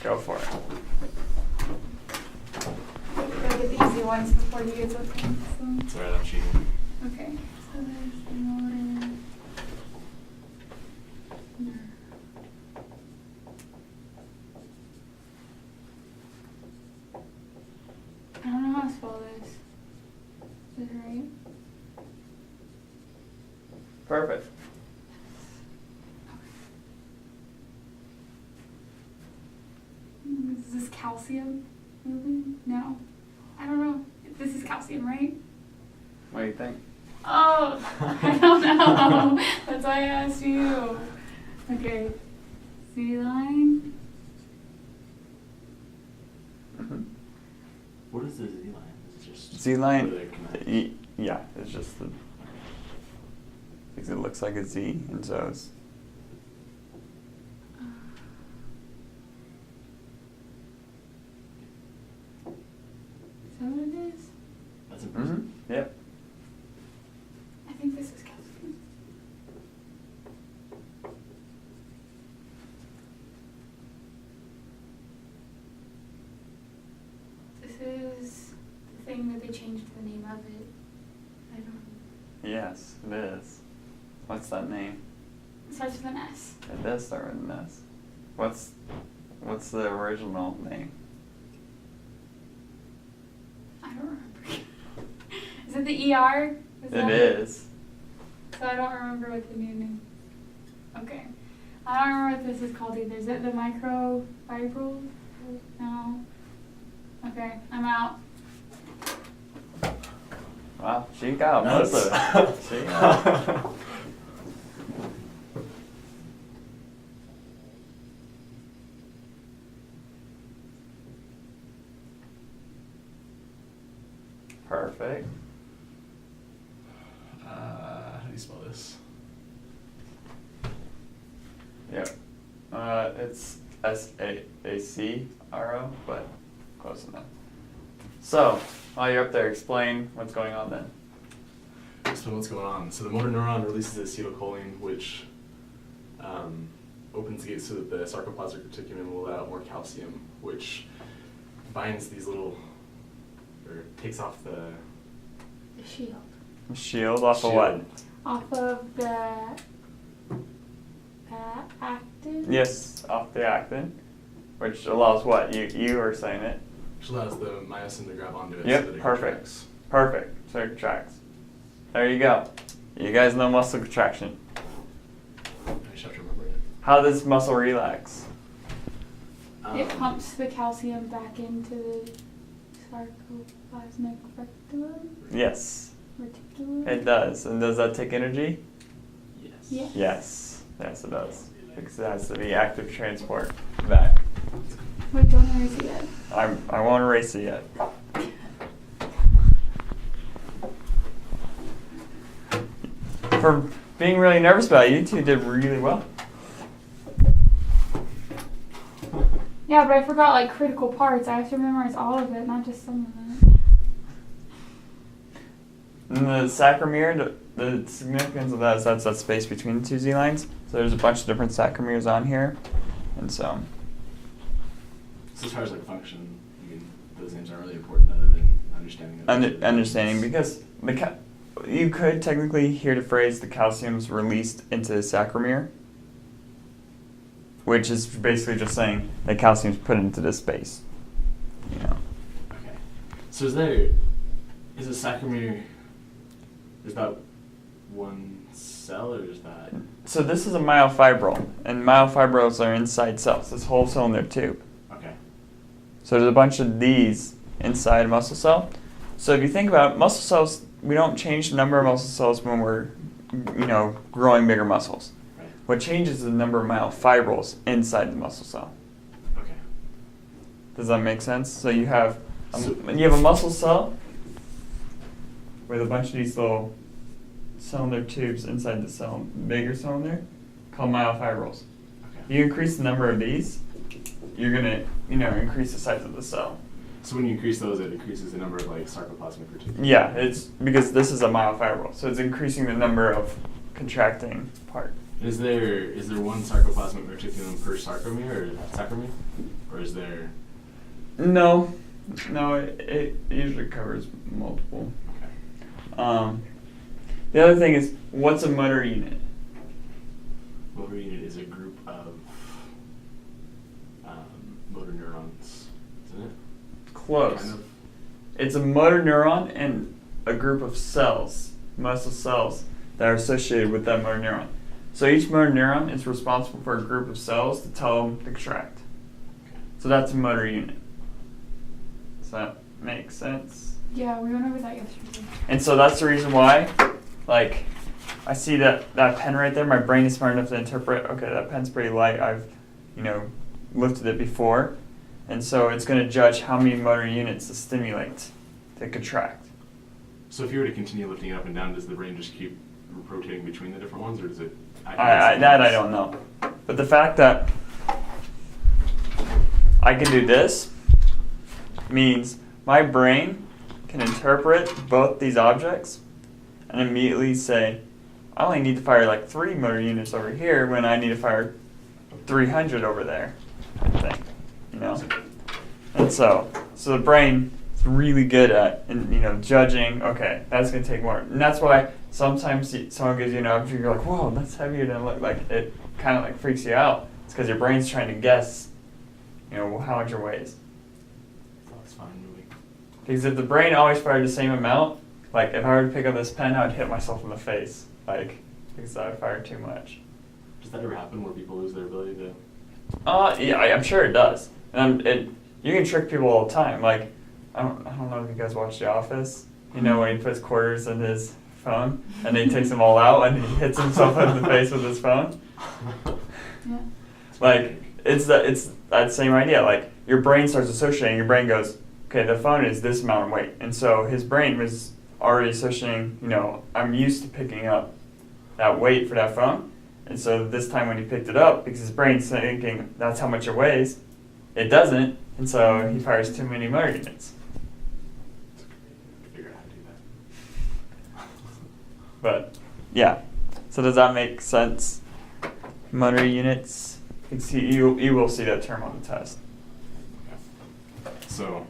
Go for it. Gotta get the easy ones before you get to the things. It's alright, I'm cheating. Okay. So there's the motor. I don't know how to spell this. Is it right? Perfect. Is this calcium? Maybe? No. I don't know. This is calcium, right? What do you think? Oh, I don't know. That's why I asked you. Okay. Z line. Mm-hmm. What is the Z line? Is it just Z line. where they connect? Yeah, it's just the. Because it looks like a Z, and so it's. Is that what it is? That's impressive. Mm-hmm. Yep. I think this is calcium. This is the thing that they changed the name of it. I don't know. Yes, it is. What's that name? It starts with an S. It does start with an S. What's the original name? I don't remember. Is it the ER? It is. So I don't remember what the new name. Okay. I don't remember what this is called either. Is it the microfibril? No. Okay, I'm out. Wow, she got most of it. She got it. Perfect. How do you spell this? Yep. It's SAACRO, but close enough. So, while you're up there, explain what's going on then. So what's going on? So the motor neuron releases acetylcholine, which opens the gates so that the sarcoplasmic reticulum will let out more calcium, which binds these little, or takes off the Shield. Shield off of what? Off of the actin? Yes, off the actin, which allows what? You were saying it. which allows the myosin to grab onto it. Yep, so that it perfect. contracts. Perfect. So it contracts. There you go. You guys know muscle contraction. I just have to remember it. How does muscle relax? It pumps the calcium back into the sarcoplasmic reticulum. Yes, Reticulum. it does. And does that take energy? Yes. Yes. Yes. Yes, it does. Because it has to be active transport back. Wait, don't erase it yet. I won't erase it yet. For being really nervous about it, you two did really well. Yeah, but I forgot like critical parts. I have to memorize all of it, not just some of it. And the sarcomere, the significance of that is that's that space between the two Z lines. So there's a bunch of different sarcomeres on here. And so. So as far as like function, I mean, those names aren't really important other than understanding. Understanding, because you could technically hear the phrase the calcium's released into the sarcomere, which is basically just saying that calcium's put into this space. You know. Okay. So is a sarcomere, is that one cell or is that? So this is a myofibril, and myofibrils are inside cells, this whole cylinder tube. Okay. So there's a bunch of these inside a muscle cell. So if you think about it, muscle cells, we don't change the number of muscle cells when we're, growing bigger muscles. Right. What changes is the number of myofibrils inside the muscle cell. Okay. Does that make sense? So you have a muscle cell with a bunch of these little cylinder tubes inside the cell, bigger cylinder, called myofibrils. Okay. You increase the number of these, you're gonna, increase the size of the cell. So when you increase those, it increases the number of like sarcoplasmic reticulum. Yeah, it's because this is a myofibril, so it's increasing the number of contracting part. Is there one sarcoplasmic reticulum per sarcomere or sarcomere? or is there? No, it usually covers multiple. Okay. The other thing is, what's a motor unit? Motor unit is a group of motor neurons, isn't it? Close. Kind of. It's a motor neuron and a group of cells, muscle cells, that are associated with that motor neuron. So each motor neuron is responsible for a group of cells to tell them to contract. Okay. So that's a motor unit. Does that make sense? Yeah, we went over that yesterday. And so that's the reason why, like, I see that pen right there, my brain is smart enough to interpret, okay, that pen's pretty light, I've, lifted it before. And so it's going to judge how many motor units to stimulate to contract. So if you were to continue lifting it up and down, does the brain just keep rotating between the different ones, or does it? I don't know. But the fact that I can do this means my brain can interpret both these objects and immediately say, I only need to fire like 3 motor units over here when I need to fire 300 over there, I think, And so the brain is really good at, judging, okay, that's going to take more. And that's why sometimes someone gives you an object, you're like, whoa, that's heavier than it looked like. It kind of like freaks you out. It's because your brain's trying to guess, how much it weighs. That's fine moving. Because if the brain always fired the same amount, like if I were to pick up this pen, I would hit myself in the face, because I fired too much. Does that ever happen where people lose their ability to? Yeah, I'm sure it does. And you can trick people all the time. Like, I don't know if you guys watch The Office. When he puts quarters in his phone and then he takes them all out and he hits himself in the face with his phone. Yeah. Like, it's that same idea. Like, your brain starts associating. Your brain goes, okay, the phone is this amount of weight, and so his brain was already associating. I'm used to picking up that weight for that phone. And so this time when he picked it up, because his brain's thinking that's how much it weighs, it doesn't, and so he fires too many motor units. Figure out how to do that. But, yeah. So does that make sense? Motor units? You will see that term on the test. Okay. So